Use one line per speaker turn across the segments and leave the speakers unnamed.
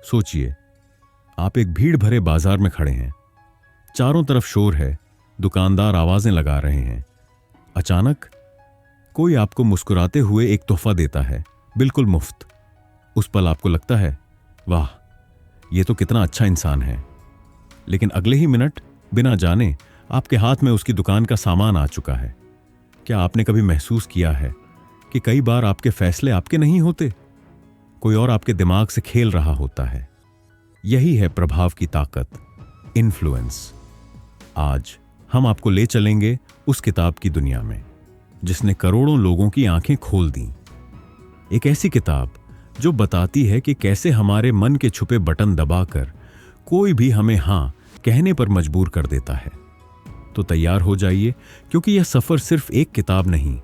सोचिए, आप एक भीड़ भरे बाजार में खड़े हैं। चारों तरफ शोर है, दुकानदार आवाजें लगा रहे हैं। अचानक कोई आपको मुस्कुराते हुए एक तोहफा देता है, बिल्कुल मुफ्त। उस पल आपको लगता है, वाह, ये तो कितना अच्छा इंसान है। लेकिन अगले ही मिनट बिना जाने आपके हाथ में उसकी दुकान का सामान आ चुका है। क्या आपने कभी महसूस किया है कि कई बार आपके फैसले आपके नहीं होते, कोई और आपके दिमाग से खेल रहा होता है? यही है प्रभाव की ताकत, इन्फ्लुएंस। आज हम आपको ले चलेंगे उस किताब की दुनिया में जिसने करोड़ों लोगों की आंखें खोल दी। एक ऐसी किताब जो बताती है कि कैसे हमारे मन के छुपे बटन दबाकर कोई भी हमें हां कहने पर मजबूर कर देता है। तो तैयार हो जाइए, क्योंकि यह सफर सिर्फ एक किताब नहीं,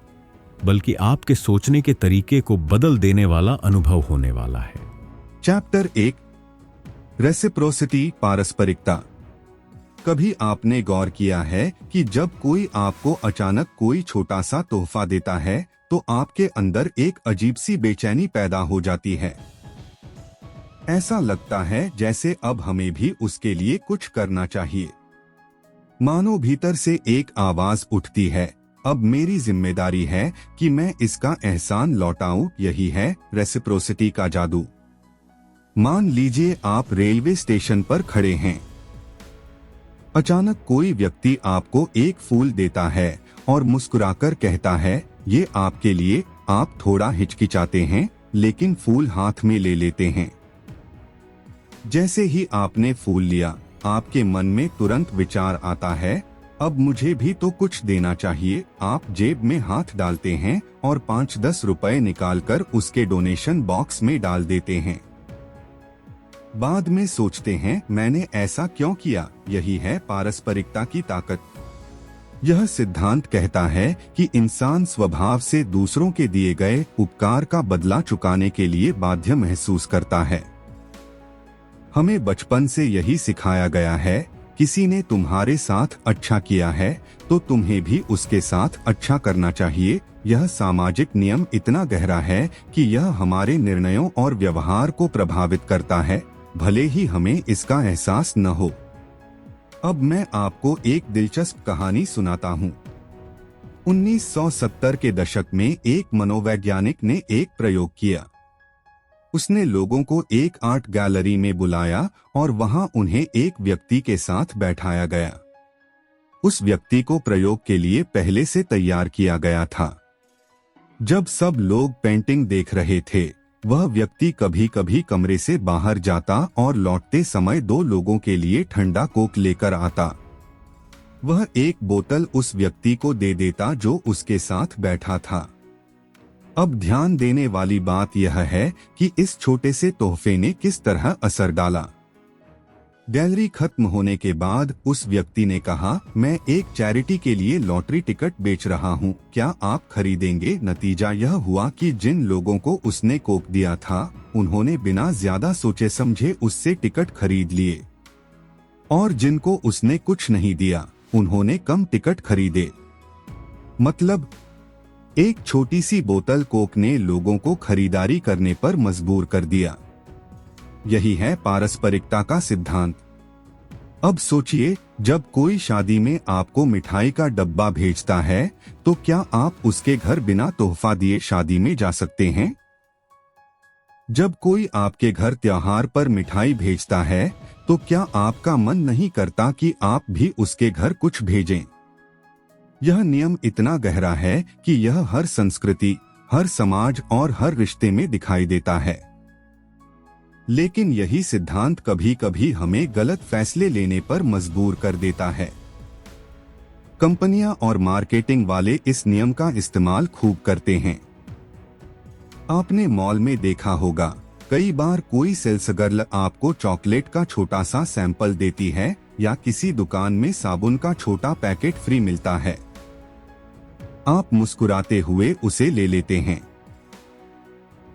बल्कि आपके सोचने के तरीके को बदल देने वाला अनुभव होने वाला है।
चैप्टर 1, रेसिप्रोसिटी, पारस्परिकता। कभी आपने गौर किया है कि जब कोई आपको अचानक कोई छोटा सा तोहफा देता है तो आपके अंदर एक अजीब सी बेचैनी पैदा हो जाती है। ऐसा लगता है जैसे अब हमें भी उसके लिए कुछ करना चाहिए। मानो भीतर से एक आवाज उठती है, अब मेरी जिम्मेदारी है कि मैं इसका एहसान लौटाऊं। यही है रेसिप्रोसिटी का जादू। मान लीजिए आप रेलवे स्टेशन पर खड़े हैं। अचानक कोई व्यक्ति आपको एक फूल देता है और मुस्कुराकर कहता है, ये आपके लिए। आप थोड़ा हिचकिचाते हैं, लेकिन फूल हाथ में ले लेते हैं। जैसे ही आपने फूल लिया, आपके मन में तुरंत विचार आता है, अब मुझे भी तो कुछ देना चाहिए। आप जेब में हाथ डालते हैं और 5-10 रुपए निकालकर उसके डोनेशन बॉक्स में डाल देते हैं। बाद में सोचते हैं, मैंने ऐसा क्यों किया? यही है पारस्परिकता की ताकत। यह सिद्धांत कहता है कि इंसान स्वभाव से दूसरों के दिए गए उपकार का बदला चुकाने के लिए बाध्य महसूस करता है। हमें बचपन से यही सिखाया गया है, किसी ने तुम्हारे साथ अच्छा किया है तो तुम्हें भी उसके साथ अच्छा करना चाहिए। यह सामाजिक नियम इतना गहरा है कि यह हमारे निर्णयों और व्यवहार को प्रभावित करता है, भले ही हमें इसका एहसास न हो। अब मैं आपको एक दिलचस्प कहानी सुनाता हूँ। 1970 के दशक में एक मनोवैज्ञानिक ने एक प्रयोग किया। उसने लोगों को एक आर्ट गैलरी में बुलाया और वहां उन्हें एक व्यक्ति के साथ बैठाया गया। उस व्यक्ति को प्रयोग के लिए पहले से तैयार किया गया था। जब सब लोग पेंटिंग देख रहे थे, वह व्यक्ति कभी कभी कमरे से बाहर जाता और लौटते समय 2 लोगों के लिए ठंडा कोक लेकर आता। वह एक बोतल उस व्यक्ति को दे देता जो उसके साथ बैठा था। अब ध्यान देने वाली बात यह है कि इस छोटे से तोहफे ने किस तरह असर डाला। गैलरी खत्म होने के बाद उस व्यक्ति ने कहा, मैं एक चैरिटी के लिए लॉटरी टिकट बेच रहा हूं, क्या आप खरीदेंगे? नतीजा यह हुआ कि जिन लोगों को उसने कोक दिया था, उन्होंने बिना ज्यादा सोचे समझे उससे टिकट खरीद लिए, और जिनको उसने कुछ नहीं दिया, उन्होंने कम टिकट खरीदे। मतलब, एक छोटी सी बोतल कोक ने लोगों को खरीदारी करने पर मजबूर कर दिया। यही है पारस्परिकता का सिद्धांत। अब सोचिए, जब कोई शादी में आपको मिठाई का डब्बा भेजता है, तो क्या आप उसके घर बिना तोहफा दिए शादी में जा सकते हैं? जब कोई आपके घर त्योहार पर मिठाई भेजता है, तो क्या आपका मन नहीं करता कि आप भी उसके घर कुछ भेजें? यह नियम इतना गहरा है कि यह हर संस्कृति, हर समाज और हर रिश्ते में दिखाई देता है। लेकिन यही सिद्धांत कभी कभी हमें गलत फैसले लेने पर मजबूर कर देता है। कंपनियां और मार्केटिंग वाले इस नियम का इस्तेमाल खूब करते हैं। आपने मॉल में देखा होगा, कई बार कोई सेल्स गर्ल आपको चॉकलेट का छोटा सा सैंपल देती है या किसी दुकान में साबुन का छोटा पैकेट फ्री मिलता है। आप मुस्कुराते हुए उसे ले लेते हैं,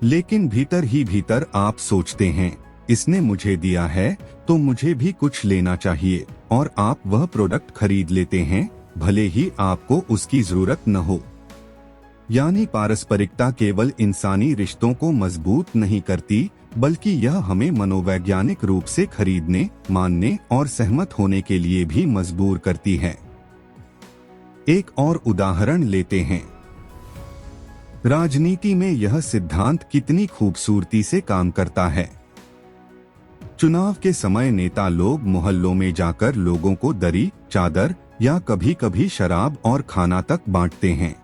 लेकिन भीतर ही भीतर आप सोचते हैं, इसने मुझे दिया है तो मुझे भी कुछ लेना चाहिए, और आप वह प्रोडक्ट खरीद लेते हैं, भले ही आपको उसकी जरूरत न हो। यानी पारस्परिकता केवल इंसानी रिश्तों को मजबूत नहीं करती, बल्कि यह हमें मनोवैज्ञानिक रूप से खरीदने, मानने और सहमत होने के लिए भी मजबूर करती है। एक और उदाहरण लेते हैं। राजनीति में यह सिद्धांत कितनी खूबसूरती से काम करता है। चुनाव के समय नेता लोग मोहल्लों में जाकर लोगों को दरी, चादर या कभी कभी शराब और खाना तक बांटते हैं।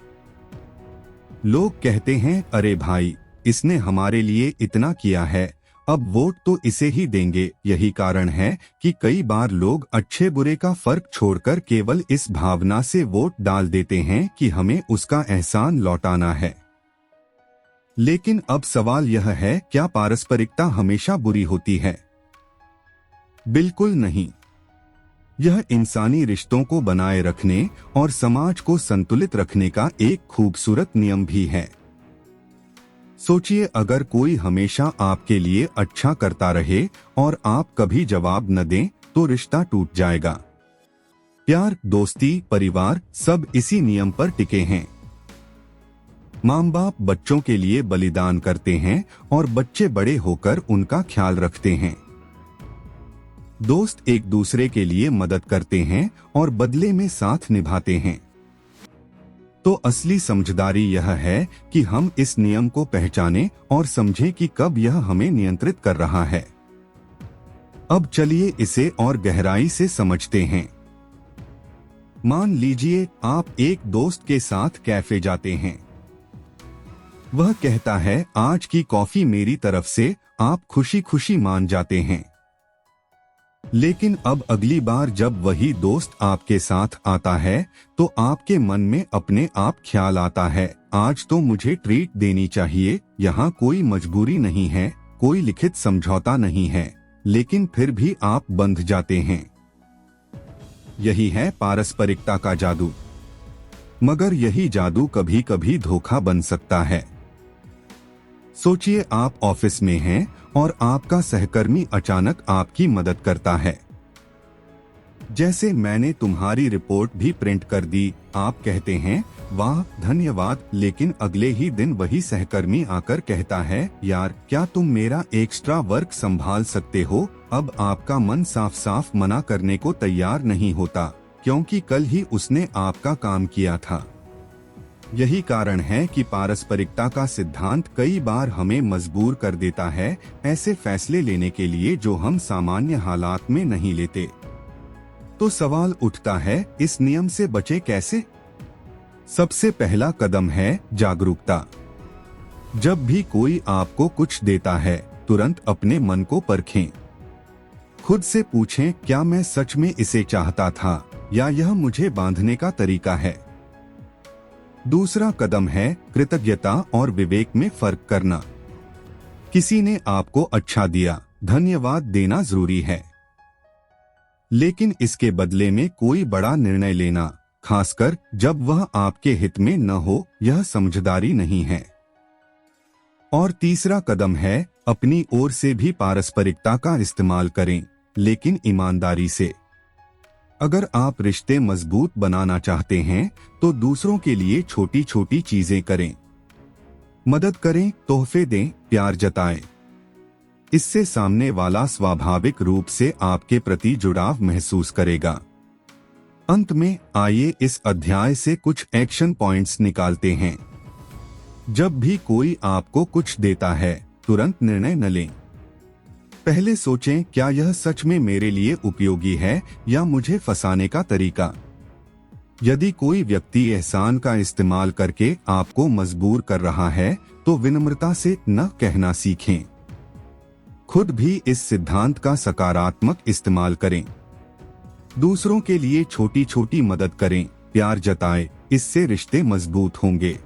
लोग कहते हैं, अरे भाई, इसने हमारे लिए इतना किया है, अब वोट तो इसे ही देंगे। यही कारण है कि कई बार लोग अच्छे बुरे का फर्क छोड़कर केवल इस भावना से वोट डाल देते हैं कि हमें उसका एहसान लौटाना है। लेकिन अब सवाल यह है, क्या पारस्परिकता हमेशा बुरी होती है? बिल्कुल नहीं। यह इंसानी रिश्तों को बनाए रखने और समाज को संतुलित रखने का एक खूबसूरत नियम भी है। सोचिए, अगर कोई हमेशा आपके लिए अच्छा करता रहे और आप कभी जवाब न दें, तो रिश्ता टूट जाएगा। प्यार, दोस्ती, परिवार सब इसी नियम पर टिके हैं। माँ बाप बच्चों के लिए बलिदान करते हैं और बच्चे बड़े होकर उनका ख्याल रखते हैं। दोस्त एक दूसरे के लिए मदद करते हैं और बदले में साथ निभाते हैं। तो असली समझदारी यह है कि हम इस नियम को पहचानें और समझें कि कब यह हमें नियंत्रित कर रहा है। अब चलिए इसे और गहराई से समझते हैं। मान लीजिए आप एक दोस्त के साथ कैफे जाते हैं। वह कहता है, आज की कॉफी मेरी तरफ से। आप खुशी खुशी मान जाते हैं। लेकिन अब अगली बार जब वही दोस्त आपके साथ आता है, तो आपके मन में अपने आप ख्याल आता है, आज तो मुझे ट्रीट देनी चाहिए। यहाँ कोई मजबूरी नहीं है, कोई लिखित समझौता नहीं है, लेकिन फिर भी आप बंध जाते हैं। यही है पारस्परिकता का जादू। मगर यही जादू कभी कभी धोखा बन सकता है। सोचिए, आप ऑफिस में हैं और आपका सहकर्मी अचानक आपकी मदद करता है। जैसे, मैंने तुम्हारी रिपोर्ट भी प्रिंट कर दी। आप कहते हैं, वाह धन्यवाद। लेकिन अगले ही दिन वही सहकर्मी आकर कहता है, यार क्या तुम मेरा एक्स्ट्रा वर्क संभाल सकते हो? अब आपका मन साफ साफ मना करने को तैयार नहीं होता, क्योंकि कल ही उसने आपका काम किया था। यही कारण है कि पारस्परिकता का सिद्धांत कई बार हमें मजबूर कर देता है ऐसे फैसले लेने के लिए जो हम सामान्य हालात में नहीं लेते। तो सवाल उठता है, इस नियम से बचे कैसे? सबसे पहला कदम है जागरूकता। जब भी कोई आपको कुछ देता है, तुरंत अपने मन को परखें। खुद से पूछें, क्या मैं सच में इसे चाहता था या यह मुझे बांधने का तरीका है? दूसरा कदम है कृतज्ञता और विवेक में फर्क करना। किसी ने आपको अच्छा दिया, धन्यवाद देना जरूरी है, लेकिन इसके बदले में कोई बड़ा निर्णय लेना, खासकर जब वह आपके हित में न हो, यह समझदारी नहीं है। और तीसरा कदम है अपनी ओर से भी पारस्परिकता का इस्तेमाल करें, लेकिन ईमानदारी से। अगर आप रिश्ते मजबूत बनाना चाहते हैं, तो दूसरों के लिए छोटी छोटी चीजें करें। मदद करें, तोहफे दें, प्यार जताएं। इससे सामने वाला स्वाभाविक रूप से आपके प्रति जुड़ाव महसूस करेगा। अंत में आइए इस अध्याय से कुछ एक्शन पॉइंट्स निकालते हैं। जब भी कोई आपको कुछ देता है, तुरंत निर्णय न लें। पहले सोचें, क्या यह सच में मेरे लिए उपयोगी है या मुझे फंसाने का तरीका? यदि कोई व्यक्ति एहसान का इस्तेमाल करके आपको मजबूर कर रहा है, तो विनम्रता से न कहना सीखें। खुद भी इस सिद्धांत का सकारात्मक इस्तेमाल करें। दूसरों के लिए छोटी छोटी मदद करें, प्यार जताएं, इससे रिश्ते मजबूत होंगे।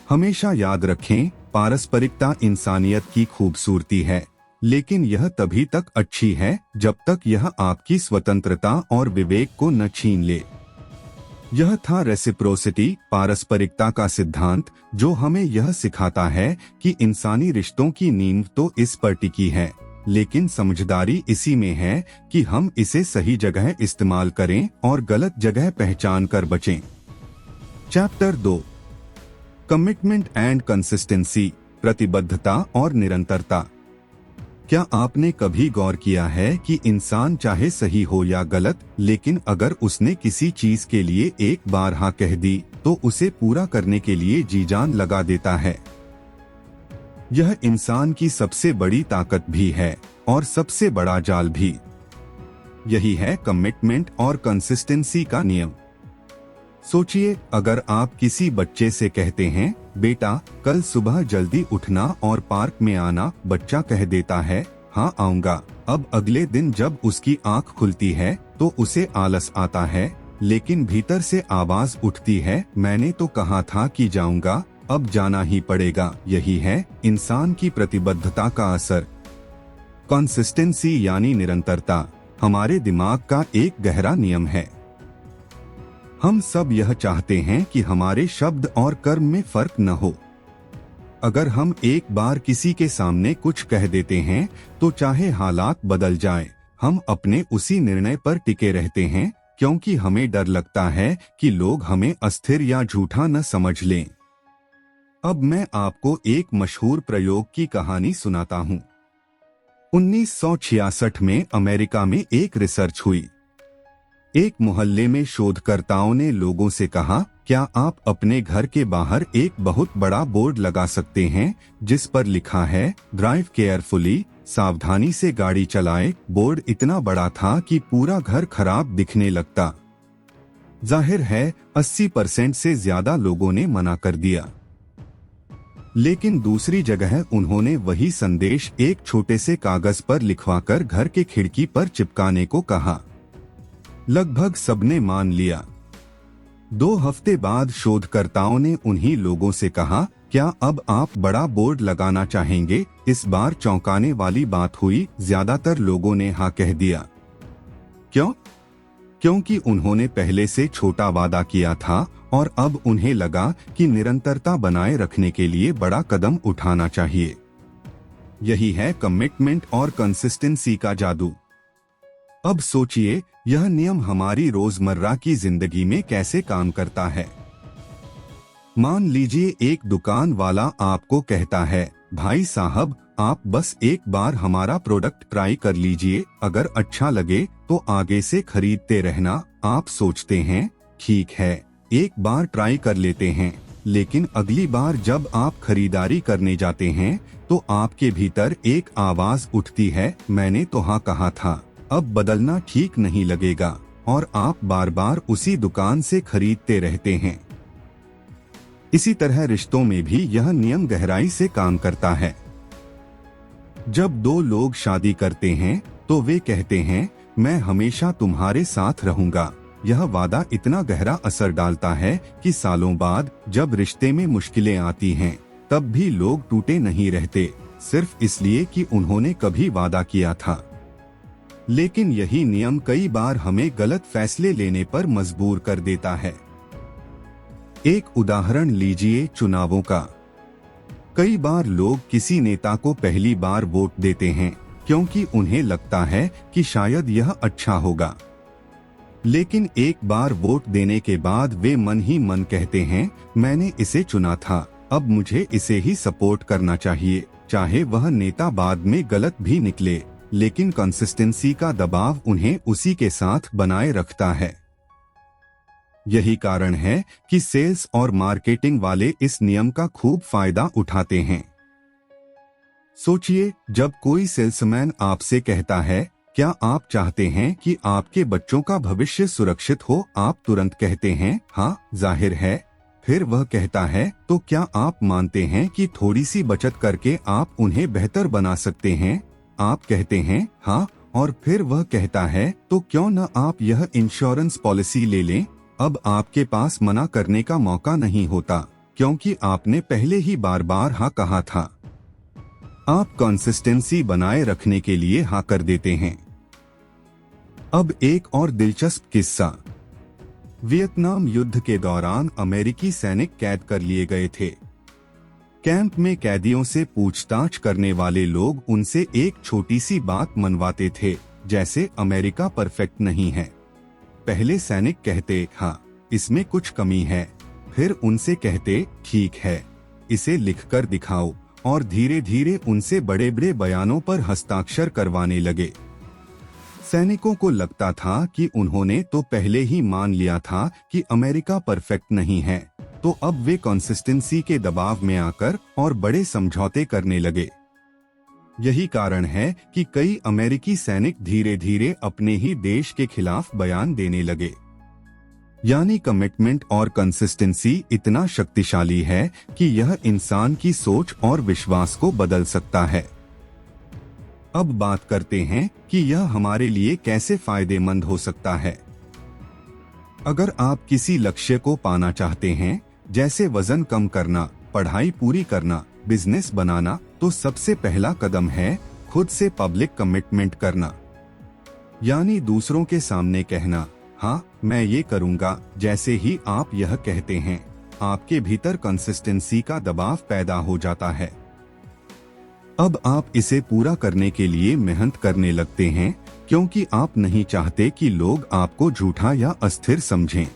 हमेशा याद रखें, पारस्परिकता इंसानियत की खूबसूरती है, लेकिन यह तभी तक अच्छी है जब तक यह आपकी स्वतंत्रता और विवेक को न छीन ले। यह था रेसिप्रोसिटी, पारस्परिकता का सिद्धांत, जो हमें यह सिखाता है कि इंसानी रिश्तों की नींव तो इस पर टिकी है, लेकिन समझदारी इसी में है कि हम इसे सही जगह इस्तेमाल करें और गलत जगह पहचान कर बचें। चैप्टर 2, कमिटमेंट एंड कंसिस्टेंसी, प्रतिबद्धता और निरंतरता। क्या आपने कभी गौर किया है कि इंसान चाहे सही हो या गलत, लेकिन अगर उसने किसी चीज के लिए एक बार हाँ कह दी तो उसे पूरा करने के लिए जी जान लगा देता है। यह इंसान की सबसे बड़ी ताकत भी है और सबसे बड़ा जाल भी। यही है कमिटमेंट और कंसिस्टेंसी का नियम। सोचिए, अगर आप किसी बच्चे से कहते हैं, बेटा कल सुबह जल्दी उठना और पार्क में आना, बच्चा कह देता है, हाँ आऊंगा। अब अगले दिन जब उसकी आंख खुलती है तो उसे आलस आता है, लेकिन भीतर से आवाज उठती है, मैंने तो कहा था कि जाऊंगा, अब जाना ही पड़ेगा। यही है इंसान की प्रतिबद्धता का असर। कंसिस्टेंसी यानी निरंतरता हमारे दिमाग का एक गहरा नियम है। हम सब यह चाहते हैं कि हमारे शब्द और कर्म में फर्क न हो। अगर हम एक बार किसी के सामने कुछ कह देते हैं तो चाहे हालात बदल जाए, हम अपने उसी निर्णय पर टिके रहते हैं, क्योंकि हमें डर लगता है कि लोग हमें अस्थिर या झूठा न समझ लें। अब मैं आपको एक मशहूर प्रयोग की कहानी सुनाता हूँ। 1966 में अमेरिका में एक रिसर्च हुई। एक मोहल्ले में शोधकर्ताओं ने लोगों से कहा, क्या आप अपने घर के बाहर एक बहुत बड़ा बोर्ड लगा सकते हैं जिस पर लिखा है, ड्राइव केयरफुली, सावधानी से गाड़ी चलाएं। बोर्ड इतना बड़ा था कि पूरा घर खराब दिखने लगता। जाहिर है 80% से ज्यादा लोगों ने मना कर दिया। लेकिन दूसरी जगह उन्होंने वही संदेश एक छोटे से कागज पर लिखवाकर घर के खिड़की पर चिपकाने को कहा। लगभग सबने मान लिया। 2 हफ्ते बाद शोधकर्ताओं ने उन्हीं लोगों से कहा, क्या अब आप बड़ा बोर्ड लगाना चाहेंगे? इस बार चौंकाने वाली बात हुई, ज्यादातर लोगों ने हाँ कह दिया। क्यों? क्योंकि उन्होंने पहले से छोटा वादा किया था और अब उन्हें लगा कि निरंतरता बनाए रखने के लिए बड़ा कदम उठाना चाहिए। यही है कमिटमेंट और कंसिस्टेंसी का जादू। अब सोचिए, यह नियम हमारी रोजमर्रा की जिंदगी में कैसे काम करता है। मान लीजिए एक दुकान वाला आपको कहता है, भाई साहब आप बस एक बार हमारा प्रोडक्ट ट्राई कर लीजिए, अगर अच्छा लगे तो आगे से खरीदते रहना। आप सोचते हैं, ठीक है एक बार ट्राई कर लेते हैं, लेकिन अगली बार जब आप खरीदारी करने जाते हैं तो आपके भीतर एक आवाज उठती है, मैंने तो हाँ कहा था, अब बदलना ठीक नहीं लगेगा, और आप बार बार उसी दुकान से खरीदते रहते हैं। इसी तरह रिश्तों में भी यह नियम गहराई से काम करता है। जब 2 लोग शादी करते हैं तो वे कहते हैं, मैं हमेशा तुम्हारे साथ रहूंगा। यह वादा इतना गहरा असर डालता है कि सालों बाद जब रिश्ते में मुश्किलें आती हैं, तब भी लोग टूटे नहीं रहते, सिर्फ इसलिए कि उन्होंने कभी वादा किया था। लेकिन यही नियम कई बार हमें गलत फैसले लेने पर मजबूर कर देता है। एक उदाहरण लीजिए चुनावों का। कई बार लोग किसी नेता को पहली बार वोट देते हैं क्योंकि उन्हें लगता है कि शायद यह अच्छा होगा, लेकिन एक बार वोट देने के बाद वे मन ही मन कहते हैं, मैंने इसे चुना था, अब मुझे इसे ही सपोर्ट करना चाहिए, चाहे वह नेता बाद में गलत भी निकले। लेकिन कंसिस्टेंसी का दबाव उन्हें उसी के साथ बनाए रखता है। यही कारण है कि सेल्स और मार्केटिंग वाले इस नियम का खूब फायदा उठाते हैं। सोचिए, जब कोई सेल्समैन आपसे कहता है, क्या आप चाहते हैं कि आपके बच्चों का भविष्य सुरक्षित हो? आप तुरंत कहते हैं, हाँ जाहिर है। फिर वह कहता है, तो क्या आप मानते हैं कि थोड़ी सी बचत करके आप उन्हें बेहतर बना सकते हैं? आप कहते हैं, हाँ। और फिर वह कहता है, तो क्यों न आप यह इंश्योरेंस पॉलिसी ले लें? अब आपके पास मना करने का मौका नहीं होता, क्योंकि आपने पहले ही बार बार हाँ कहा था। आप कंसिस्टेंसी बनाए रखने के लिए हाँ कर देते हैं। अब एक और दिलचस्प किस्सा। वियतनाम युद्ध के दौरान अमेरिकी सैनिक कैद कर लिए गए थे। कैंप में कैदियों से पूछताछ करने वाले लोग उनसे एक छोटी सी बात मनवाते थे, जैसे अमेरिका परफेक्ट नहीं है। पहले सैनिक कहते, हाँ इसमें कुछ कमी है, फिर उनसे कहते, ठीक है इसे लिखकर दिखाओ, और धीरे धीरे उनसे बड़े बड़े बयानों पर हस्ताक्षर करवाने लगे। सैनिकों को लगता था कि उन्होंने तो पहले ही मान लिया था कि अमेरिका परफेक्ट नहीं है, तो अब वे कंसिस्टेंसी के दबाव में आकर और बड़े समझौते करने लगे। यही कारण है कि कई अमेरिकी सैनिक धीरे धीरे अपने ही देश के खिलाफ बयान देने लगे। यानी कमिटमेंट और कंसिस्टेंसी इतना शक्तिशाली है कि यह इंसान की सोच और विश्वास को बदल सकता है। अब बात करते हैं कि यह हमारे लिए कैसे फायदेमंद हो सकता है। अगर आप किसी लक्ष्य को पाना चाहते हैं, जैसे वजन कम करना, पढ़ाई पूरी करना, बिजनेस बनाना, तो सबसे पहला कदम है खुद से पब्लिक कमिटमेंट करना। यानी दूसरों के सामने कहना, हाँ मैं ये करूँगा। जैसे ही आप यह कहते हैं, आपके भीतर कंसिस्टेंसी का दबाव पैदा हो जाता है। अब आप इसे पूरा करने के लिए मेहनत करने लगते हैं, क्योंकि आप नहीं चाहते कि लोग आपको झूठा या अस्थिर समझें।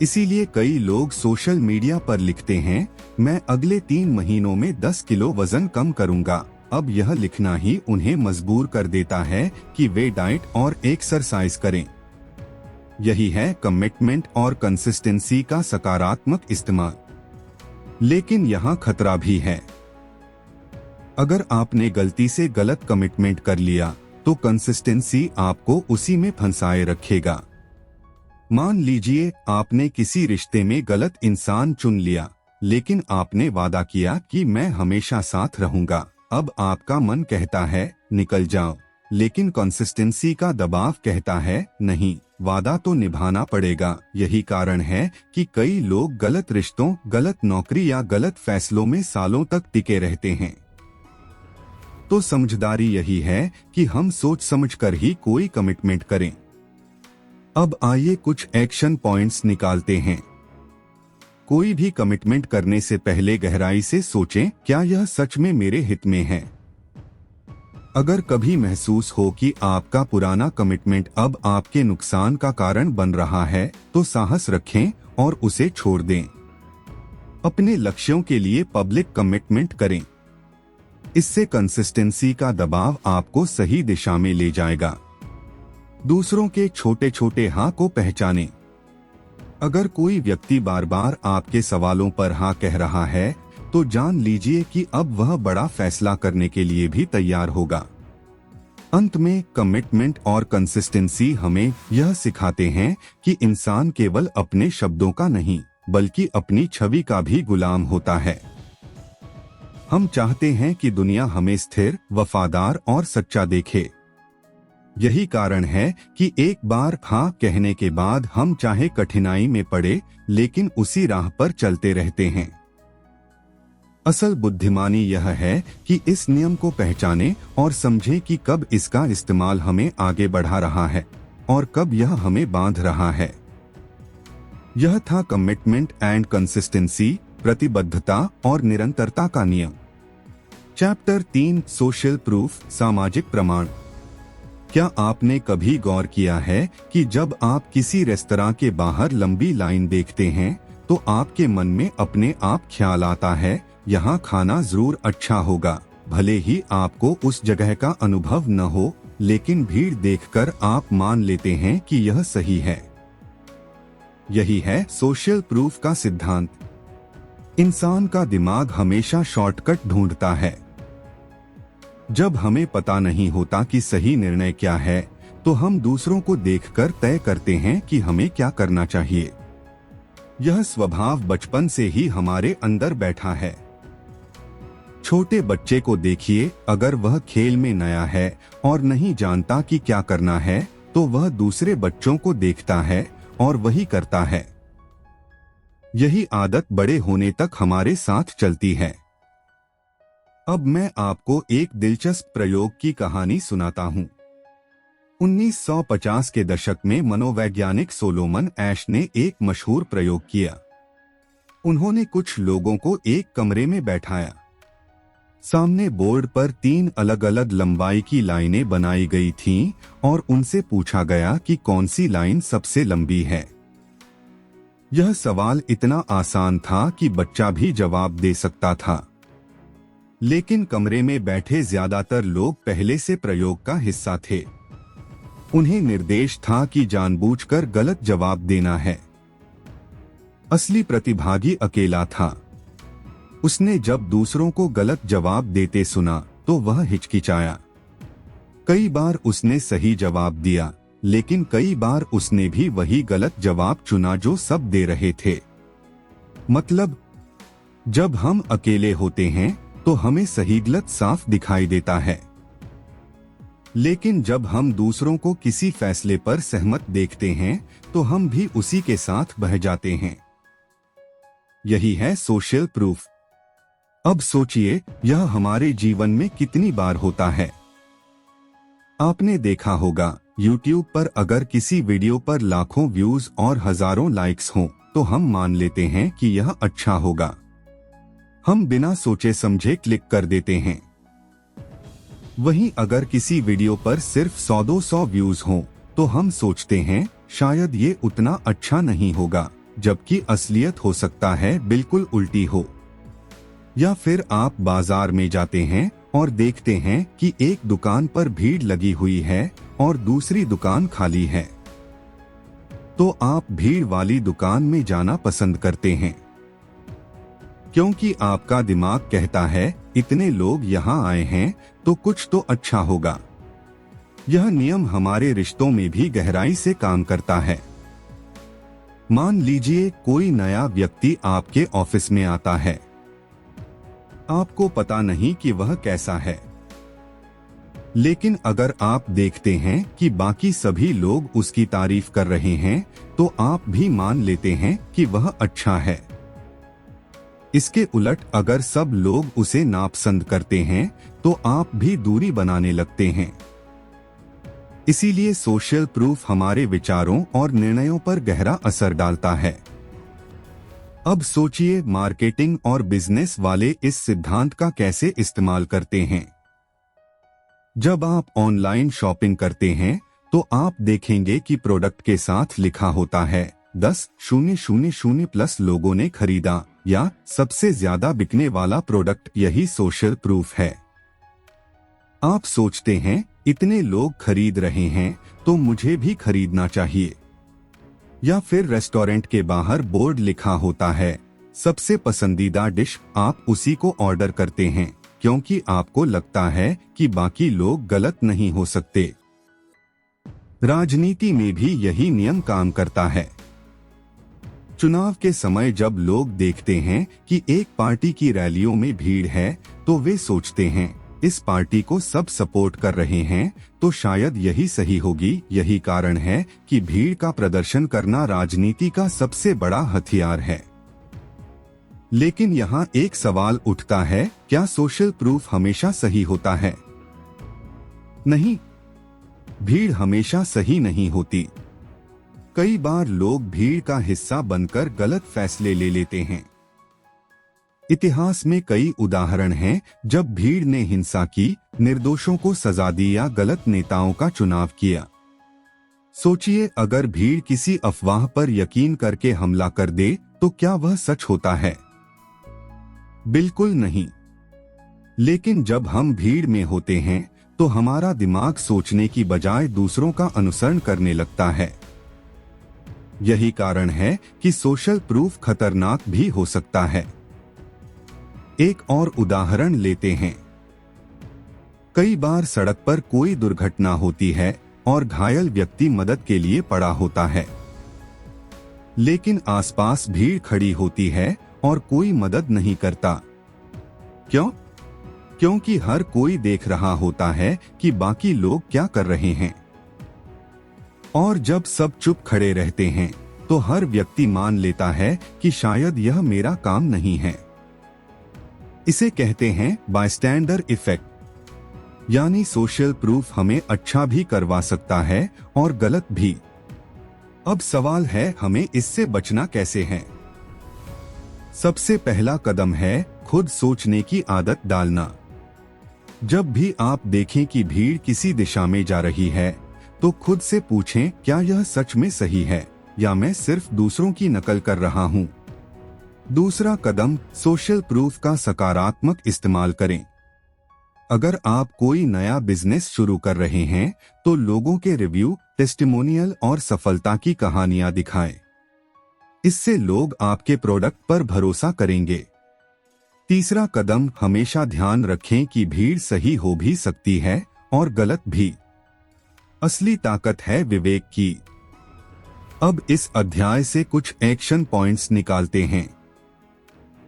इसीलिए कई लोग सोशल मीडिया पर लिखते हैं, मैं अगले 3 महीनों में 10 किलो वजन कम करूंगा। अब यह लिखना ही उन्हें मजबूर कर देता है कि वे डाइट और एक्सरसाइज करें। यही है कमिटमेंट और कंसिस्टेंसी का सकारात्मक इस्तेमाल। लेकिन यहाँ खतरा भी है। अगर आपने गलती से गलत कमिटमेंट कर लिया, तो कंसिस्टेंसी आपको उसी में फंसाए रखेगा। मान लीजिए आपने किसी रिश्ते में गलत इंसान चुन लिया, लेकिन आपने वादा किया कि मैं हमेशा साथ रहूंगा। अब आपका मन कहता है निकल जाओ, लेकिन कंसिस्टेंसी का दबाव कहता है नहीं, वादा तो निभाना पड़ेगा। यही कारण है कि कई लोग गलत रिश्तों, गलत नौकरी या गलत फैसलों में सालों तक टिके रहते हैं। तो समझदारी यही है कि हम सोच समझकर ही कोई कमिटमेंट करें। अब आइए कुछ एक्शन पॉइंट्स निकालते हैं। कोई भी कमिटमेंट करने से पहले गहराई से सोचें, क्या यह सच में मेरे हित में है? अगर कभी महसूस हो कि आपका पुराना कमिटमेंट अब आपके नुकसान का कारण बन रहा है, तो साहस रखें और उसे छोड़ दें। अपने लक्ष्यों के लिए पब्लिक कमिटमेंट करें। इससे कंसिस्टेंसी का दबाव आपको सही दिशा में ले जाएगा। दूसरों के छोटे छोटे हाँ को पहचानें। अगर कोई व्यक्ति बार बार आपके सवालों पर हाँ कह रहा है, तो जान लीजिए कि अब वह बड़ा फैसला करने के लिए भी तैयार होगा। अंत में कमिटमेंट और कंसिस्टेंसी हमें यह सिखाते हैं कि इंसान केवल अपने शब्दों का नहीं, बल्कि अपनी छवि का भी गुलाम होता है। हम चाहते हैं कि दुनिया हमें स्थिर, वफादार और सच्चा देखे। यही कारण है कि एक बार हाँ कहने के बाद हम चाहे कठिनाई में पड़े, लेकिन उसी राह पर चलते रहते हैं। असल बुद्धिमानी यह है कि इस नियम को पहचानें और समझें कि कब इसका इस्तेमाल हमें आगे बढ़ा रहा है और कब यह हमें बांध रहा है। यह था कमिटमेंट एंड कंसिस्टेंसी, प्रतिबद्धता और निरंतरता का नियम। चैप्टर 3 सोशल प्रूफ, सामाजिक प्रमाण। क्या आपने कभी गौर किया है कि जब आप किसी रेस्तरां के बाहर लंबी लाइन देखते हैं, तो आपके मन में अपने आप ख्याल आता है, यहाँ खाना जरूर अच्छा होगा। भले ही आपको उस जगह का अनुभव न हो, लेकिन भीड़ देखकर आप मान लेते हैं कि यह सही है। यही है सोशल प्रूफ का सिद्धांत। इंसान का दिमाग हमेशा शॉर्टकट ढूंढता है। जब हमें पता नहीं होता कि सही निर्णय क्या है, तो हम दूसरों को देखकर तय करते हैं कि हमें क्या करना चाहिए। यह स्वभाव बचपन से ही हमारे अंदर बैठा है। छोटे बच्चे को देखिए, अगर वह खेल में नया है और नहीं जानता कि क्या करना है, तो वह दूसरे बच्चों को देखता है और वही करता है। यही आदत बड़े होने तक हमारे साथ चलती है। अब मैं आपको एक दिलचस्प प्रयोग की कहानी सुनाता हूँ। 1950 के दशक में मनोवैज्ञानिक सोलोमन एश ने एक मशहूर प्रयोग किया। उन्होंने कुछ लोगों को एक कमरे में बैठाया। सामने बोर्ड पर 3 अलग अलग लंबाई की लाइनें बनाई गई थीं और उनसे पूछा गया कि कौन सी लाइन सबसे लंबी है। यह सवाल इतना आसान था कि बच्चा भी जवाब दे सकता था। लेकिन कमरे में बैठे ज्यादातर लोग पहले से प्रयोग का हिस्सा थे। उन्हें निर्देश था कि जानबूझकर गलत जवाब देना है। असली प्रतिभागी अकेला था। उसने जब दूसरों को गलत जवाब देते सुना तो वह हिचकिचाया। कई बार उसने सही जवाब दिया, लेकिन कई बार उसने भी वही गलत जवाब चुना जो सब दे रहे थे। मतलब, जब हम अकेले होते हैं तो हमें सही गलत साफ दिखाई देता है, लेकिन जब हम दूसरों को किसी फैसले पर सहमत देखते हैं तो हम भी उसी के साथ बह जाते हैं। यही है सोशल प्रूफ। अब सोचिए, यह हमारे जीवन में कितनी बार होता है। आपने देखा होगा, YouTube पर अगर किसी वीडियो पर लाखों व्यूज और हजारों लाइक्स हों तो हम मान लेते हैं कि यह अच्छा होगा। हम बिना सोचे समझे क्लिक कर देते हैं। वहीं अगर किसी वीडियो पर सिर्फ 100-200 व्यूज हों तो हम सोचते हैं शायद ये उतना अच्छा नहीं होगा, जबकि असलियत हो सकता है बिल्कुल उल्टी हो। या फिर आप बाजार में जाते हैं और देखते हैं कि एक दुकान पर भीड़ लगी हुई है और दूसरी दुकान खाली है, तो आप भीड़ वाली दुकान में जाना पसंद करते हैं, क्योंकि आपका दिमाग कहता है इतने लोग यहाँ आए हैं तो कुछ तो अच्छा होगा। यह नियम हमारे रिश्तों में भी गहराई से काम करता है। मान लीजिए कोई नया व्यक्ति आपके ऑफिस में आता है। आपको पता नहीं कि वह कैसा है, लेकिन अगर आप देखते हैं कि बाकी सभी लोग उसकी तारीफ कर रहे हैं तो आप भी मान लेते हैं कि वह अच्छा है। इसके उलट अगर सब लोग उसे नापसंद करते हैं तो आप भी दूरी बनाने लगते हैं। इसीलिए सोशल प्रूफ हमारे विचारों और निर्णयों पर गहरा असर डालता है। अब सोचिए, मार्केटिंग और बिजनेस वाले इस सिद्धांत का कैसे इस्तेमाल करते हैं। जब आप ऑनलाइन शॉपिंग करते हैं तो आप देखेंगे कि प्रोडक्ट के साथ लिखा होता है 10,000 प्लस लोगों ने खरीदा, या सबसे ज्यादा बिकने वाला प्रोडक्ट। यही सोशल प्रूफ है। आप सोचते हैं इतने लोग खरीद रहे हैं तो मुझे भी खरीदना चाहिए। या फिर रेस्टोरेंट के बाहर बोर्ड लिखा होता है सबसे पसंदीदा डिश, आप उसी को ऑर्डर करते हैं क्योंकि आपको लगता है कि बाकी लोग गलत नहीं हो सकते। राजनीति में भी यही नियम काम करता है। चुनाव के समय जब लोग देखते हैं कि एक पार्टी की रैलियों में भीड़ है तो वे सोचते हैं इस पार्टी को सब सपोर्ट कर रहे हैं तो शायद यही सही होगी। यही कारण है कि भीड़ का प्रदर्शन करना राजनीति का सबसे बड़ा हथियार है। लेकिन यहाँ एक सवाल उठता है, क्या सोशल प्रूफ हमेशा सही होता है? नहीं, भीड़ हमेशा सही नहीं होती। कई बार लोग भीड़ का हिस्सा बनकर गलत फैसले ले लेते हैं। इतिहास में कई उदाहरण हैं जब भीड़ ने हिंसा की, निर्दोषों को सजा दी या गलत नेताओं का चुनाव किया। सोचिए, अगर भीड़ किसी अफवाह पर यकीन करके हमला कर दे तो क्या वह सच होता है? बिल्कुल नहीं। लेकिन जब हम भीड़ में होते हैं तो हमारा दिमाग सोचने की बजाय दूसरों का अनुसरण करने लगता है। यही कारण है कि सोशल प्रूफ खतरनाक भी हो सकता है। एक और उदाहरण लेते हैं। कई बार सड़क पर कोई दुर्घटना होती है और घायल व्यक्ति मदद के लिए पड़ा होता है, लेकिन आसपास भीड़ खड़ी होती है और कोई मदद नहीं करता। क्यों? क्योंकि हर कोई देख रहा होता है कि बाकी लोग क्या कर रहे हैं। और जब सब चुप खड़े रहते हैं तो हर व्यक्ति मान लेता है कि शायद यह मेरा काम नहीं है। इसे कहते हैं बायस्टैंडर इफेक्ट। यानी सोशल प्रूफ हमें अच्छा भी करवा सकता है और गलत भी। अब सवाल है, हमें इससे बचना कैसे है? सबसे पहला कदम है खुद सोचने की आदत डालना। जब भी आप देखें कि भीड़ किसी दिशा में जा रही है तो खुद से पूछें, क्या यह सच में सही है या मैं सिर्फ दूसरों की नकल कर रहा हूँ? दूसरा कदम, सोशल प्रूफ का सकारात्मक इस्तेमाल करें। अगर आप कोई नया बिजनेस शुरू कर रहे हैं तो लोगों के रिव्यू, टेस्टिमोनियल और सफलता की कहानियां दिखाएं। इससे लोग आपके प्रोडक्ट पर भरोसा करेंगे। तीसरा कदम, हमेशा ध्यान रखें कि भीड़ सही हो भी सकती है और गलत भी। असली ताकत है विवेक की। अब इस अध्याय से कुछ एक्शन पॉइंट्स निकालते हैं।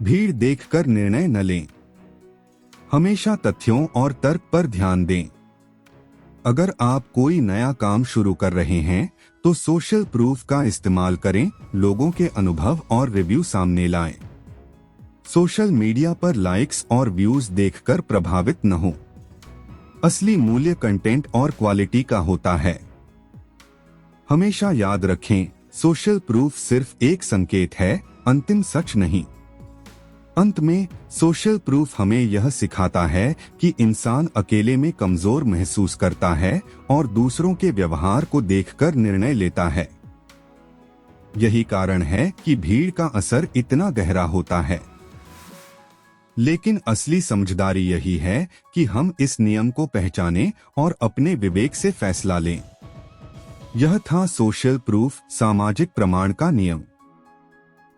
भीड़ देखकर निर्णय न लें। हमेशा तथ्यों और तर्क पर ध्यान दें। अगर आप कोई नया काम शुरू कर रहे हैं तो सोशल प्रूफ का इस्तेमाल करें, लोगों के अनुभव और रिव्यू सामने लाएं। सोशल मीडिया पर लाइक्स और व्यूज देखकर प्रभावित न हो। असली मूल्य कंटेंट और क्वालिटी का होता है। हमेशा याद रखें, सोशल प्रूफ सिर्फ एक संकेत है, अंतिम सच नहीं। अंत में सोशल प्रूफ हमें यह सिखाता है कि इंसान अकेले में कमजोर महसूस करता है और दूसरों के व्यवहार को देखकर निर्णय लेता है। यही कारण है कि भीड़ का असर इतना गहरा होता है। लेकिन असली समझदारी यही है कि हम इस नियम को पहचानें और अपने विवेक से फैसला लें। यह था सोशल प्रूफ, सामाजिक प्रमाण का नियम।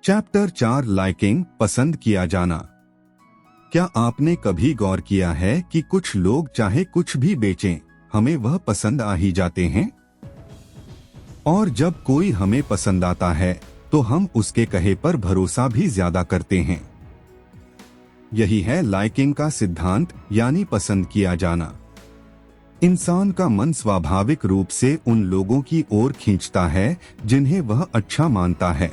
चैप्टर 4, लाइकिंग, पसंद किया जाना। क्या आपने कभी गौर किया है कि कुछ लोग चाहे कुछ भी बेचें, हमें वह पसंद आ ही जाते हैं? और जब कोई हमें पसंद आता है तो हम उसके कहे पर भरोसा भी ज्यादा करते हैं। यही है लाइकिंग का सिद्धांत, यानी पसंद किया जाना। इंसान का मन स्वाभाविक रूप से उन लोगों की ओर खींचता है जिन्हें वह अच्छा मानता है।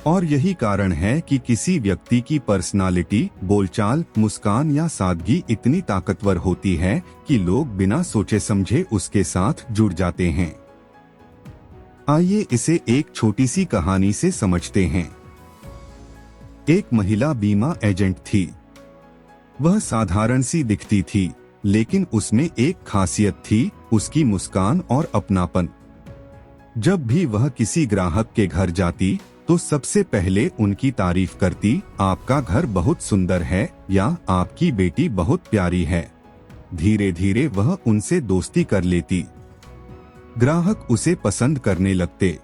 और यही कारण है कि किसी व्यक्ति की पर्सनालिटी, बोलचाल, मुस्कान या सादगी इतनी ताकतवर होती है कि लोग बिना सोचे समझे उसके साथ जुड़ जाते हैं। आइए इसे एक छोटी सी कहानी से समझते हैं। एक महिला बीमा एजेंट थी। वह साधारण सी दिखती थी, लेकिन उसमें एक खासियत थी, उसकी मुस्कान और अपनापन। जब भी वह किसी ग्राहक के घर जाती तो सबसे पहले उनकी तारीफ करती, आपका घर बहुत सुंदर है या आपकी बेटी बहुत प्यारी है। धीरे धीरे वह उनसे दोस्ती कर लेती। ग्राहक उसे पसंद करने लगते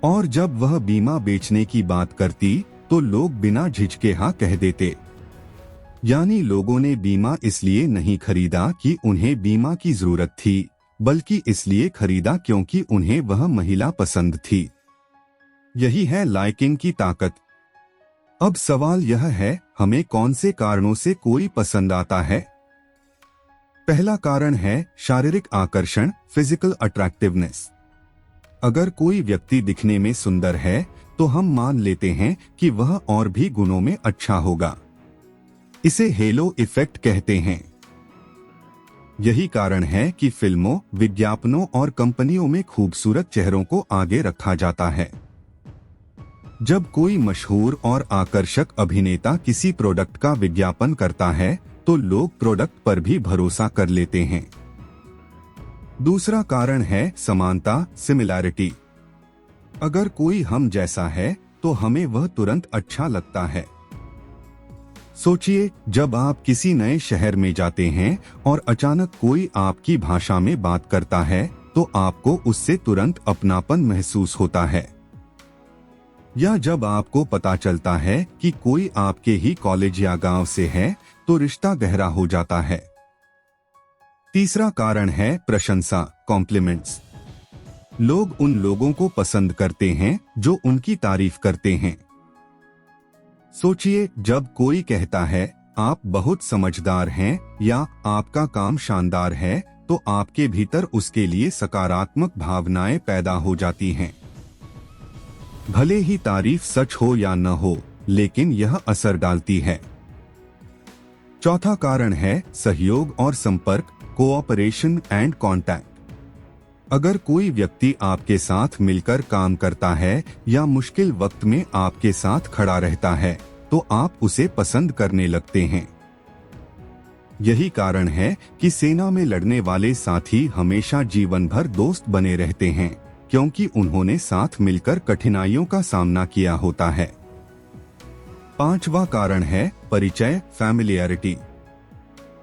और जब वह बीमा बेचने की बात करती तो लोग बिना झिझके हाँ कह देते। यानी लोगों ने बीमा इसलिए नहीं खरीदा कि उन्हें बीमा की जरूरत थी, बल्कि इसलिए खरीदा क्योंकि उन्हें वह महिला पसंद थी। यही है लाइकिंग की ताकत। अब सवाल यह है, हमें कौन से कारणों से कोई पसंद आता है? पहला कारण है शारीरिक आकर्षण, फिजिकल अट्रैक्टिवनेस। अगर कोई व्यक्ति दिखने में सुंदर है तो हम मान लेते हैं कि वह और भी गुणों में अच्छा होगा। इसे हेलो इफेक्ट कहते हैं। यही कारण है कि फिल्मों, विज्ञापनों और कंपनियों में खूबसूरत चेहरों को आगे रखा जाता है। जब कोई मशहूर और आकर्षक अभिनेता किसी प्रोडक्ट का विज्ञापन करता है तो लोग प्रोडक्ट पर भी भरोसा कर लेते हैं। दूसरा कारण है समानता, सिमिलैरिटी। अगर कोई हम जैसा है तो हमें वह तुरंत अच्छा लगता है। सोचिए, जब आप किसी नए शहर में जाते हैं और अचानक कोई आपकी भाषा में बात करता है तो आपको उससे तुरंत अपनापन महसूस होता है। या जब आपको पता चलता है कि कोई आपके ही कॉलेज या गांव से है तो रिश्ता गहरा हो जाता है। तीसरा कारण है प्रशंसा, कॉम्प्लीमेंट्स। लोग उन लोगों को पसंद करते हैं जो उनकी तारीफ करते हैं। सोचिए, जब कोई कहता है आप बहुत समझदार हैं या आपका काम शानदार है तो आपके भीतर उसके लिए सकारात्मक भावनाएं पैदा हो जाती हैं। भले ही तारीफ सच हो या न हो, लेकिन यह असर डालती है। चौथा कारण है सहयोग और संपर्क, कोऑपरेशन एंड कॉन्टैक्ट। अगर कोई व्यक्ति आपके साथ मिलकर काम करता है या मुश्किल वक्त में आपके साथ खड़ा रहता है तो आप उसे पसंद करने लगते हैं। यही कारण है कि सेना में लड़ने वाले साथी हमेशा जीवन भर दोस्त बने रहते हैं, क्योंकि उन्होंने साथ मिलकर कठिनाइयों का सामना किया होता है। पांचवा कारण है परिचय, फैमिलियरिटी।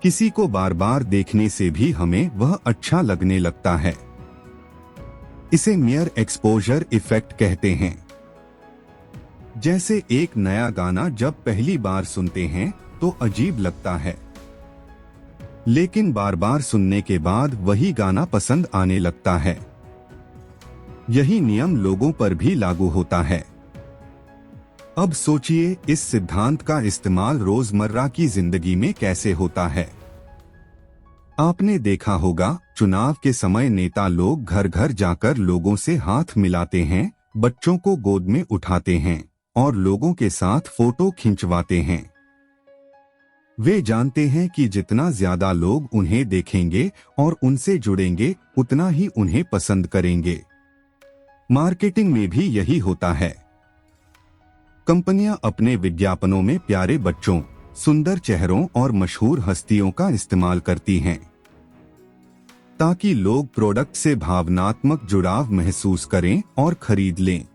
किसी को बार बार देखने से भी हमें वह अच्छा लगने लगता है। इसे मियर एक्सपोजर इफेक्ट कहते हैं। जैसे एक नया गाना जब पहली बार सुनते हैं तो अजीब लगता है, लेकिन बार बार सुनने के बाद वही गाना पसंद आने लगता है। यही नियम लोगों पर भी लागू होता है। अब सोचिए, इस सिद्धांत का इस्तेमाल रोजमर्रा की जिंदगी में कैसे होता है। आपने देखा होगा, चुनाव के समय नेता लोग घर घर जाकर लोगों से हाथ मिलाते हैं, बच्चों को गोद में उठाते हैं और लोगों के साथ फोटो खिंचवाते हैं। वे जानते हैं कि जितना ज्यादा लोग उन्हें देखेंगे और उनसे जुड़ेंगे, उतना ही उन्हें पसंद करेंगे। मार्केटिंग में भी यही होता है। कंपनियां अपने विज्ञापनों में प्यारे बच्चों, सुंदर चेहरों और मशहूर हस्तियों का इस्तेमाल करती हैं, ताकि लोग प्रोडक्ट से भावनात्मक जुड़ाव महसूस करें और खरीद लें।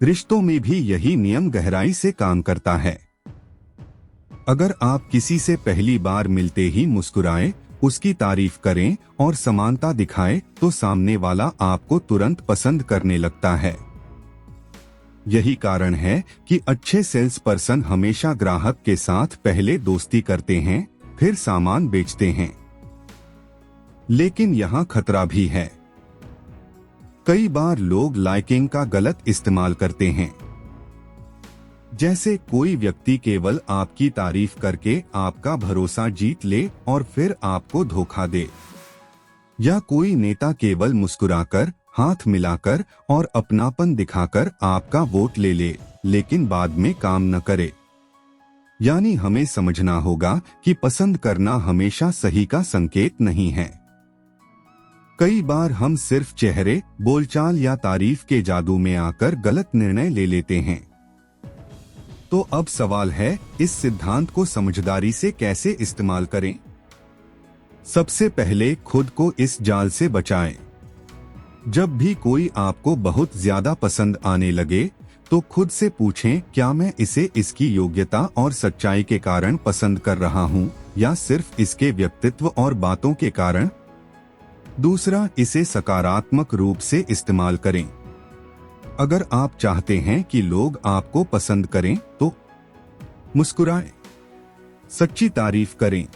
रिश्तों में भी यही नियम गहराई से काम करता है। अगर आप किसी से पहली बार मिलते ही मुस्कुराएं, उसकी तारीफ करें और समानता दिखाएं, तो सामने वाला आपको तुरंत पसंद करने लगता है। यही कारण है कि अच्छे सेल्स पर्सन हमेशा ग्राहक के साथ पहले दोस्ती करते हैं, फिर सामान बेचते हैं। लेकिन यहाँ खतरा भी है। कई बार लोग लाइकिंग का गलत इस्तेमाल करते हैं। जैसे कोई व्यक्ति केवल आपकी तारीफ करके आपका भरोसा जीत ले और फिर आपको धोखा दे, या कोई नेता केवल मुस्कुराकर, हाथ मिलाकर और अपनापन दिखाकर आपका वोट ले ले, लेकिन बाद में काम न करे। यानी हमें समझना होगा कि पसंद करना हमेशा सही का संकेत नहीं है। कई बार हम सिर्फ चेहरे, बोलचाल या तारीफ के जादू में आकर गलत निर्णय ले लेते हैं। तो अब सवाल है, इस सिद्धांत को समझदारी से कैसे इस्तेमाल करें? सबसे पहले खुद को इस जाल से बचाएं। जब भी कोई आपको बहुत ज्यादा पसंद आने लगे, तो खुद से पूछें, क्या मैं इसे इसकी योग्यता और सच्चाई के कारण पसंद कर रहा हूं, या सिर्फ इसके व्यक्तित्व और बातों के कारण? दूसरा, इसे सकारात्मक रूप से इस्तेमाल करें। अगर आप चाहते हैं कि लोग आपको पसंद करें, तो मुस्कुराएं, सच्ची तारीफ करें,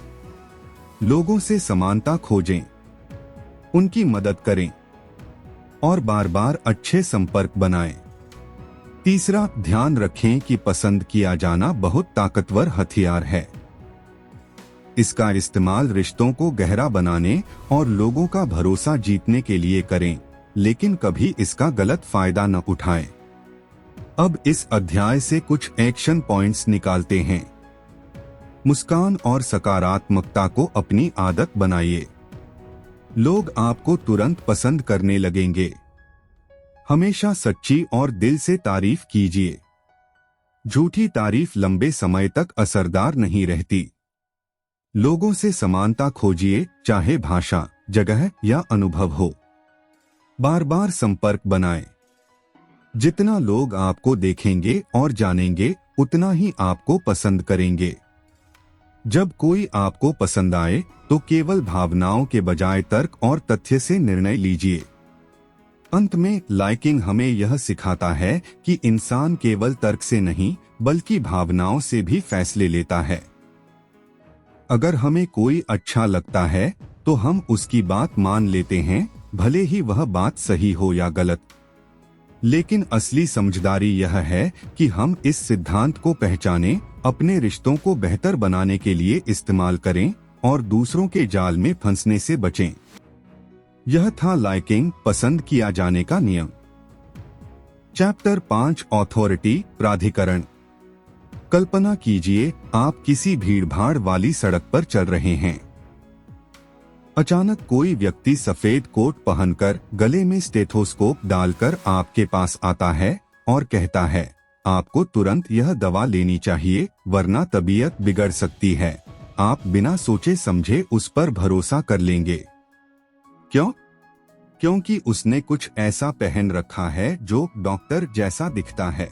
लोगों से समानता खोजें, उनकी मदद करें और बार बार अच्छे संपर्क बनाएं। तीसरा, ध्यान रखें कि पसंद किया जाना बहुत ताकतवर हथियार है। इसका इस्तेमाल रिश्तों को गहरा बनाने और लोगों का भरोसा जीतने के लिए करें, लेकिन कभी इसका गलत फायदा न उठाएं। अब इस अध्याय से कुछ एक्शन पॉइंट्स निकालते हैं। मुस्कान और सकारात्मकता को अपनी आदत बनाइए। लोग आपको तुरंत पसंद करने लगेंगे। हमेशा सच्ची और दिल से तारीफ कीजिए। झूठी तारीफ लंबे समय तक असरदार नहीं रहती। लोगों से समानता खोजिए, चाहे भाषा, जगह या अनुभव हो। बार बार संपर्क बनाएं। जितना लोग आपको देखेंगे और जानेंगे, उतना ही आपको पसंद करेंगे। जब कोई आपको पसंद आए, तो केवल भावनाओं के बजाय तर्क और तथ्य से निर्णय लीजिए। अंत में, लाइकिंग हमें यह सिखाता है कि इंसान केवल तर्क से नहीं, बल्कि भावनाओं से भी फैसले लेता है। अगर हमें कोई अच्छा लगता है, तो हम उसकी बात मान लेते हैं, भले ही वह बात सही हो या गलत। लेकिन असली समझदारी यह है कि हम इस सिद्धांत को पहचानें, अपने रिश्तों को बेहतर बनाने के लिए इस्तेमाल करें और दूसरों के जाल में फंसने से बचें। यह था लाइकिंग, पसंद किया जाने का नियम। चैप्टर 5, अथॉरिटी, प्राधिकरण। कल्पना कीजिए, आप किसी भीड़भाड़ वाली सड़क पर चल रहे हैं। अचानक कोई व्यक्ति सफेद कोट पहनकर, गले में स्टेथोस्कोप डालकर आपके पास आता है और कहता है, आपको तुरंत यह दवा लेनी चाहिए, वरना तबीयत बिगड़ सकती है। आप बिना सोचे समझे उस पर भरोसा कर लेंगे। क्यों? क्योंकि उसने कुछ ऐसा पहन रखा है जो डॉक्टर जैसा दिखता है।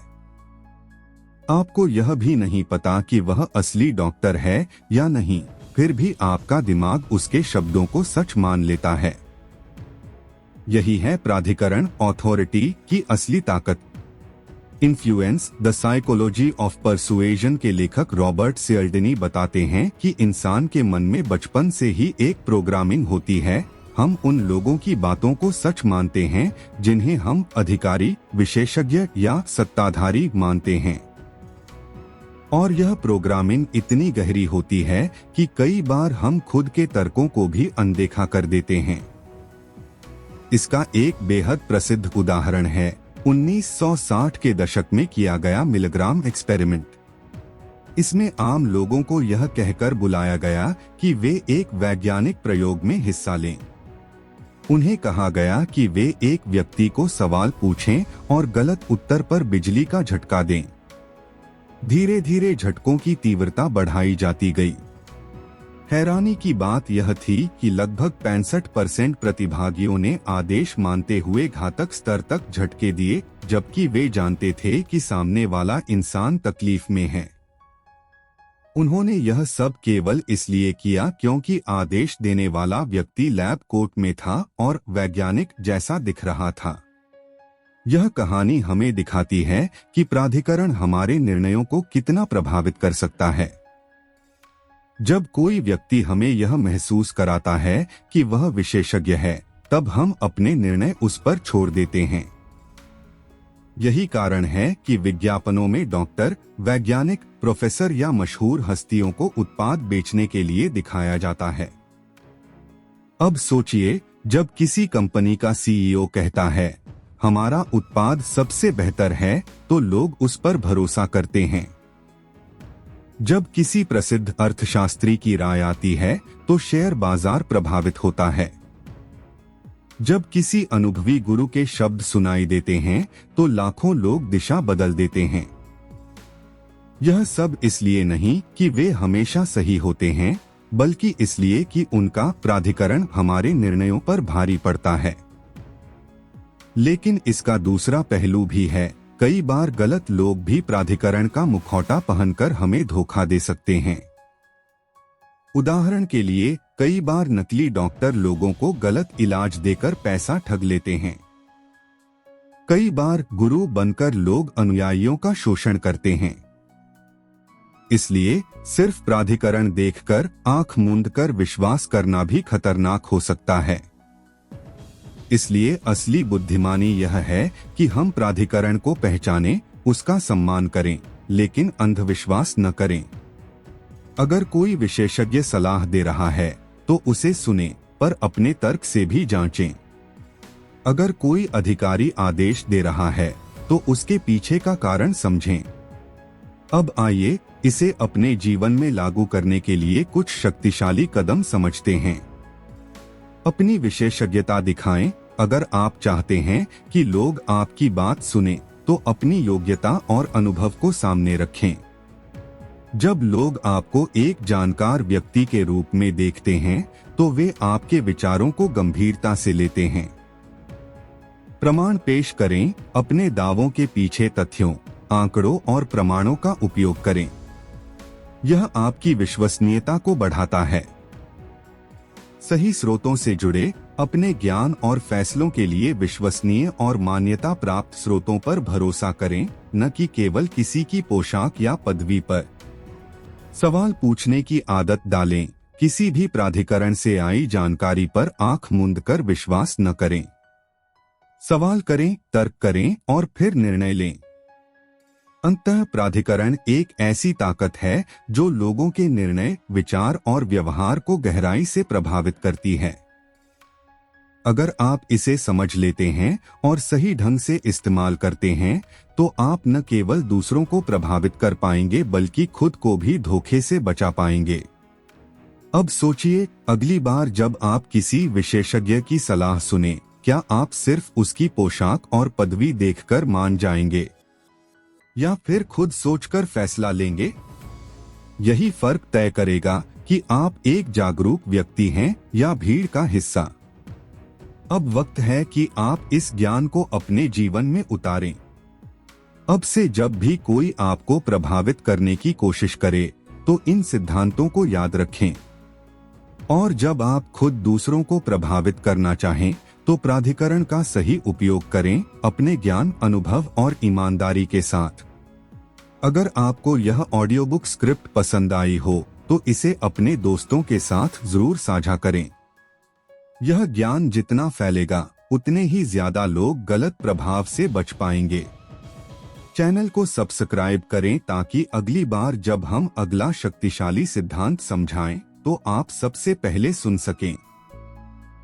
आपको यह भी नहीं पता कि वह असली डॉक्टर है या नहीं, फिर भी आपका दिमाग उसके शब्दों को सच मान लेता है। यही है प्राधिकरण अथॉरिटी की असली ताकत। इन्फ्लुएंस द साइकोलॉजी ऑफ परसुएजन के लेखक रॉबर्ट सियल्डनी बताते हैं कि इंसान के मन में बचपन से ही एक प्रोग्रामिंग होती है। हम उन लोगों की बातों को सच मानते हैं जिन्हें हम अधिकारी, विशेषज्ञ या सत्ताधारी मानते हैं। और यह प्रोग्रामिंग इतनी गहरी होती है कि कई बार हम खुद के तर्कों को भी अनदेखा कर देते हैं। इसका एक बेहद प्रसिद्ध उदाहरण है 1960 के दशक में किया गया मिलग्राम एक्सपेरिमेंट। इसमें आम लोगों को यह कहकर बुलाया गया कि वे एक वैज्ञानिक प्रयोग में हिस्सा लें। उन्हें कहा गया कि वे एक व्यक्ति को सवाल पूछें और गलत उत्तर पर बिजली का झटका दें। धीरे धीरे झटकों की तीव्रता बढ़ाई जाती गई। हैरानी की बात यह थी कि लगभग 65% प्रतिभागियों ने आदेश मानते हुए घातक स्तर तक झटके दिए, जबकि वे जानते थे कि सामने वाला इंसान तकलीफ में है। उन्होंने यह सब केवल इसलिए किया क्योंकि आदेश देने वाला व्यक्ति लैब कोट में था और वैज्ञानिक जैसा दिख रहा था। यह कहानी हमें दिखाती है कि प्राधिकरण हमारे निर्णयों को कितना प्रभावित कर सकता है। जब कोई व्यक्ति हमें यह महसूस कराता है कि वह विशेषज्ञ है, तब हम अपने निर्णय उस पर छोड़ देते हैं। यही कारण है कि विज्ञापनों में डॉक्टर, वैज्ञानिक, प्रोफेसर या मशहूर हस्तियों को उत्पाद बेचने के लिए दिखाया जाता है। अब सोचिए, जब किसी कंपनी का सीईओ कहता है, हमारा उत्पाद सबसे बेहतर है, तो लोग उस पर भरोसा करते हैं। जब किसी प्रसिद्ध अर्थशास्त्री की राय आती है, तो शेयर बाजार प्रभावित होता है। जब किसी अनुभवी गुरु के शब्द सुनाई देते हैं, तो लाखों लोग दिशा बदल देते हैं। यह सब इसलिए नहीं कि वे हमेशा सही होते हैं, बल्कि इसलिए कि उनका प्राधिकरण हमारे निर्णयों पर भारी पड़ता है। लेकिन इसका दूसरा पहलू भी है। कई बार गलत लोग भी प्राधिकरण का मुखौटा पहनकर हमें धोखा दे सकते हैं। उदाहरण के लिए, कई बार नकली डॉक्टर लोगों को गलत इलाज देकर पैसा ठग लेते हैं। कई बार गुरु बनकर लोग अनुयायियों का शोषण करते हैं। इसलिए सिर्फ प्राधिकरण देखकर आंख मूंदकर विश्वास करना भी खतरनाक हो सकता है। इसलिए असली बुद्धिमानी यह है कि हम प्राधिकरण को पहचानें, उसका सम्मान करें, लेकिन अंधविश्वास न करें। अगर कोई विशेषज्ञ सलाह दे रहा है तो उसे सुनें, पर अपने तर्क से भी जांचें। अगर कोई अधिकारी आदेश दे रहा है तो उसके पीछे का कारण समझें। अब आइए इसे अपने जीवन में लागू करने के लिए कुछ शक्तिशाली कदम समझते हैं। अपनी विशेषज्ञता दिखाएं। अगर आप चाहते हैं कि लोग आपकी बात सुनें, तो अपनी योग्यता और अनुभव को सामने रखें। जब लोग आपको एक जानकार व्यक्ति के रूप में देखते हैं, तो वे आपके विचारों को गंभीरता से लेते हैं। प्रमाण पेश करें। अपने दावों के पीछे तथ्यों, आंकड़ों और प्रमाणों का उपयोग करें। यह आपकी विश्वसनीयता को बढ़ाता है। सही स्रोतों से जुड़े। अपने ज्ञान और फैसलों के लिए विश्वसनीय और मान्यता प्राप्त स्रोतों पर भरोसा करें, न कि केवल किसी की पोशाक या पदवी पर। सवाल पूछने की आदत डालें। किसी भी प्राधिकरण से आई जानकारी पर आंख मूंदकर विश्वास न करें। सवाल करें, तर्क करें और फिर निर्णय लें। अंततः प्राधिकरण एक ऐसी ताकत है जो लोगों के निर्णय, विचार और व्यवहार को गहराई से प्रभावित करती है। अगर आप इसे समझ लेते हैं और सही ढंग से इस्तेमाल करते हैं, तो आप न केवल दूसरों को प्रभावित कर पाएंगे, बल्कि खुद को भी धोखे से बचा पाएंगे। अब सोचिए, अगली बार जब आप किसी विशेषज्ञ की सलाह सुने, क्या आप सिर्फ उसकी पोशाक और पदवी देखकर मान जाएंगे, या फिर खुद सोचकर फैसला लेंगे? यही फर्क तय करेगा कि आप एक जागरूक व्यक्ति हैं या भीड़ का हिस्सा। अब वक्त है कि आप इस ज्ञान को अपने जीवन में उतारें। अब से जब भी कोई आपको प्रभावित करने की कोशिश करे, तो इन सिद्धांतों को याद रखें। और जब आप खुद दूसरों को प्रभावित करना चाहें तो प्राधिकरण का सही उपयोग करें, अपने ज्ञान, अनुभव और ईमानदारी के साथ। अगर आपको यह ऑडियो बुक स्क्रिप्ट पसंद आई हो तो इसे अपने दोस्तों के साथ जरूर साझा करें। यह ज्ञान जितना फैलेगा उतने ही ज्यादा लोग गलत प्रभाव से बच पाएंगे। चैनल को सब्सक्राइब करें ताकि अगली बार जब हम अगला शक्तिशाली सिद्धांत समझाएं तो आप सबसे पहले सुन सकें।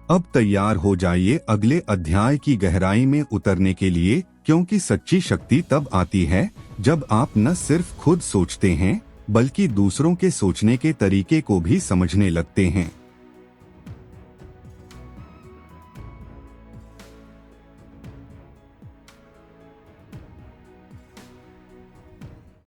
अब तैयार हो जाइए अगले अध्याय की गहराई में उतरने के लिए, क्योंकि सच्ची शक्ति तब आती है जब आप न सिर्फ खुद सोचते हैं बल्कि दूसरों के सोचने के तरीके को भी समझने लगते हैं।